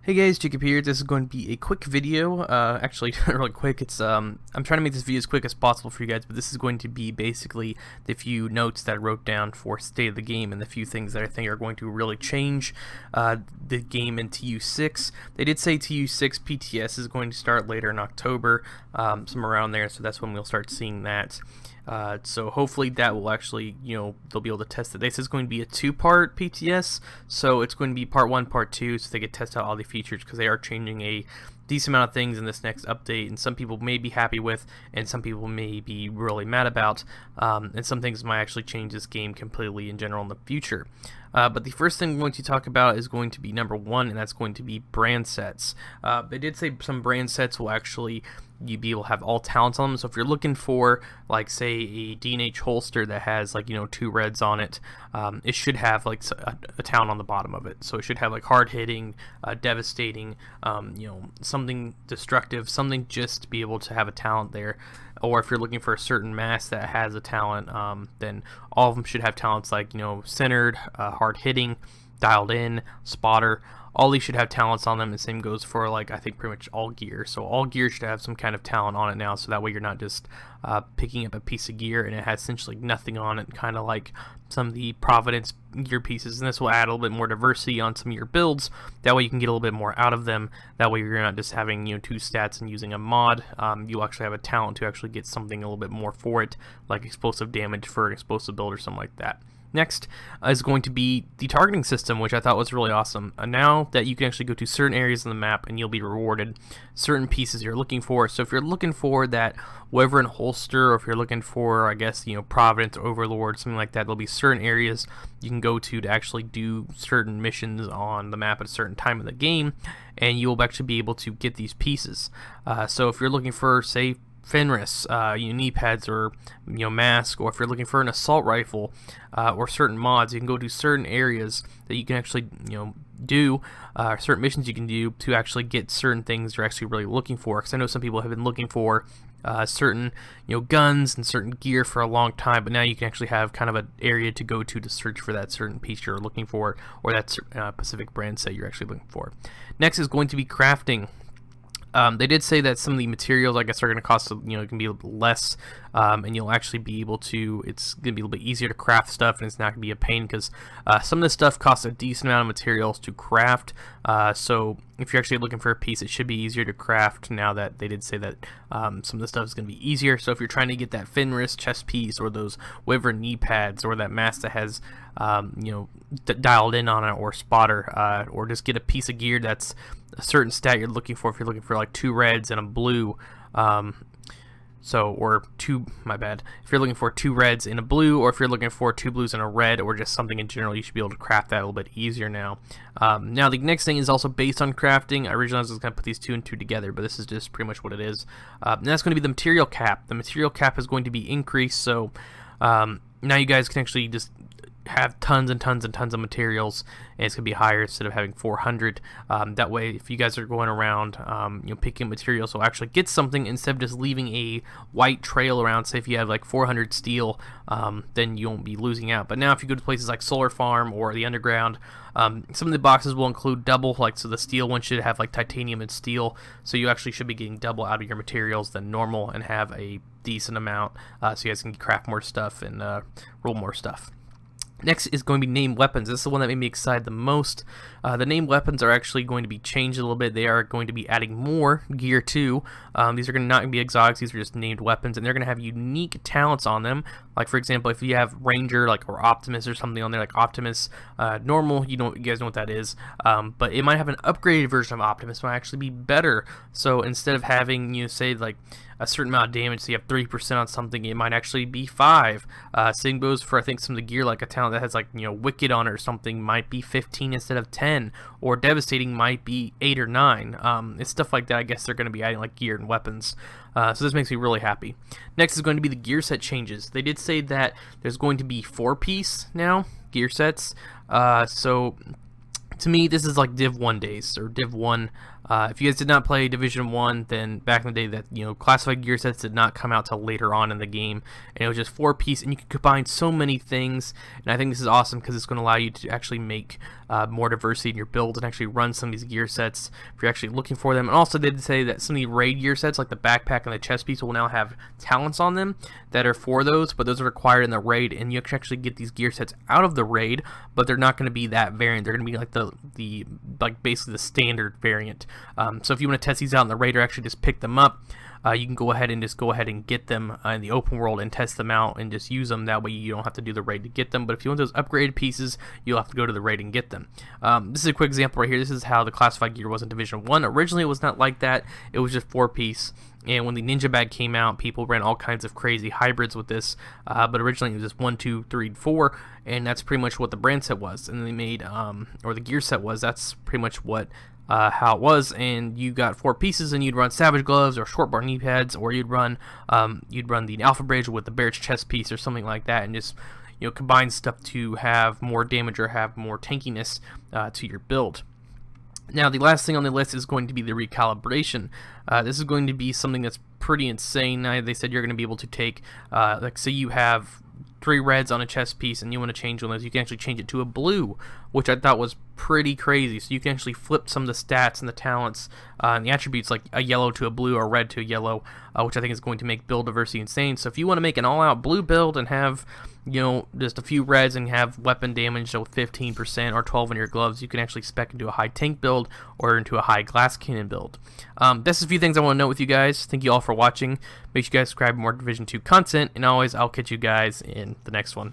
Hey guys, Jacob here. This is going to be a quick video. Actually, really quick. I'm trying to make this video as quick as possible for you guys, but this is going to be basically the few notes that I wrote down for State of the Game and the few things that I think are going to really change the game in TU6. They did say TU6 PTS is going to start later in October, somewhere around there, so that's when we'll start seeing that. So hopefully that will actually, they'll be able to test it. They said it's going to be a two-part PTS, so it's going to be part 1, part 2, so they could test out all the features because they are changing a decent amount of things in this next update, and some people may be happy with, and some people may be really mad about, and some things might actually change this game completely in general in the future. But the first thing we're going to talk about is going to be number 1, and that's going to be brand sets. They did say some brand sets will actually you'd be able to have all talents on them. So if you're looking for, like, say, a D&H holster that has, like, 2 reds on it, it should have, like, a talent on the bottom of it. So it should have, like, hard hitting, devastating, something destructive, something just to be able to have a talent there. Or if you're looking for a certain mask that has a talent, then all of them should have talents like, centered, hard hitting, dialed in, spotter. All these should have talents on them, and the same goes for, like, I think pretty much all gear. So all gear should have some kind of talent on it now, so that way you're not just picking up a piece of gear and it has essentially nothing on it, kind of like some of the Providence gear pieces. And this will add a little bit more diversity on some of your builds. That way you can get a little bit more out of them. That way you're not just having 2 stats and using a mod. You'll actually have a talent to actually get something a little bit more for it, like explosive damage for an explosive build or something like that. Next is going to be the targeting system, which I thought was really awesome. Now that you can actually go to certain areas of the map and you'll be rewarded certain pieces you're looking for. So if you're looking for that Wyvern holster, or if you're looking for, I guess, Providence, Overlord, something like that, there'll be certain areas you can go to actually do certain missions on the map at a certain time of the game, and you'll actually be able to get these pieces. So if you're looking for, say, Fenris, knee pads, or mask, or if you're looking for an assault rifle or certain mods, you can go to certain areas that you can actually do certain missions you can do to actually get certain things you're actually really looking for. Because I know some people have been looking for certain guns and certain gear for a long time, but now you can actually have kind of an area to go to search for that certain piece you're looking for, or that specific brand set you're actually looking for. Next is going to be crafting. They did say that some of the materials, I guess, are going to cost, it can be a little less, and you'll actually be able to, it's going to be a little bit easier to craft stuff, and it's not going to be a pain, because some of this stuff costs a decent amount of materials to craft. So if you're actually looking for a piece, it should be easier to craft now that they did say that some of the stuff is going to be easier. So if you're trying to get that Fenris chest piece, or those Wyvern knee pads, or that mask that has, dialed in on it, or spotter, or just get a piece of gear that's a certain stat you're looking for, if you're looking for like 2 reds and a blue, or 2, my bad, if you're looking for 2 reds and a blue, or if you're looking for 2 blues and a red, or just something in general, you should be able to craft that a little bit easier now. Now the next thing is also based on crafting. I originally was going to put these 2 and 2 together, but this is just pretty much what it is. And that's going to be the material cap. The material cap is going to be increased, so now you guys can actually just have tons and tons and tons of materials, and it's going to be higher instead of having 400. That way, if you guys are going around picking materials, you'll actually get something instead of just leaving a white trail around. Say if you have like 400 steel, then you won't be losing out. But now if you go to places like Solar Farm or the Underground, some of the boxes will include double, so the steel one should have like titanium and steel, so you actually should be getting double out of your materials than normal and have a decent amount, so you guys can craft more stuff and roll more stuff. Next is going to be named weapons. This is the one that made me excited the most. The named weapons are actually going to be changed a little bit. They are going to be adding more gear too. These are not going to be exotics. These are just named weapons, and they're going to have unique talents on them. Like, for example, if you have Ranger, or Optimus or something on there, like Optimus normal, you guys know what that is. But it might have an upgraded version of Optimus, might actually be better. So instead of having, say, like a certain amount of damage, so you have 3% on something, it might actually be 5. Same goes for, I think, some of the gear, like a talent that has like Wicked on it or something, might be 15 instead of 10, or Devastating might be 8 or 9. It's stuff like that. I guess they're going to be adding like gear and weapons. So this makes me really happy. Next is going to be the gear set changes. They did say that there's going to be 4-piece now gear sets. So to me, this is like Div 1 days, or Div 1 If you guys did not play Division 1, then back in the day, that classified gear sets did not come out till later on in the game, and it was just 4-piece, and you can combine so many things. And I think this is awesome because it's going to allow you to actually make more diversity in your build and actually run some of these gear sets if you're actually looking for them. And also, they did say that some of the raid gear sets, like the backpack and the chest piece, will now have talents on them that are for those, but those are required in the raid, and you can actually get these gear sets out of the raid, but they're not going to be that variant. They're going to be like the basically the standard variant. So if you want to test these out in the raid or actually just pick them up, you can go ahead and get them in the open world and test them out and just use them. That way you don't have to do the raid to get them. But if you want those upgraded pieces, you'll have to go to the raid and get them. This is a quick example right here. This is how the classified gear was in Division 1. Originally, it was not like that. It was just 4-piece. And when the Ninja Bag came out, people ran all kinds of crazy hybrids with this. But originally, it was just 1, 2, 3, 4. And that's pretty much what the brand set was. And they made, or the gear set was, that's pretty much what how it was. And you got 4 pieces, and you'd run Savage Gloves or short bar knee pads, or you'd run the Alpha Bridge with the Barrett's chest piece or something like that, and just combine stuff to have more damage or have more tankiness to your build. Now, the last thing on the list is going to be the recalibration. This is going to be something that's pretty insane. They said you're going to be able to take, like, say you have 3 reds on a chest piece and you want to change one of those, you can actually change it to a blue, which I thought was pretty crazy. So you can actually flip some of the stats and the talents and the attributes, like a yellow to a blue or a red to a yellow, which I think is going to make build diversity insane. So if you want to make an all-out blue build and have just a few reds and have weapon damage of 15% or 12 in your gloves, you can actually spec into a high tank build or into a high glass cannon build. That's a few things I want to note with you guys. Thank you all for watching. Make sure you guys subscribe for more Division 2 content, and always, I'll catch you guys in the next one.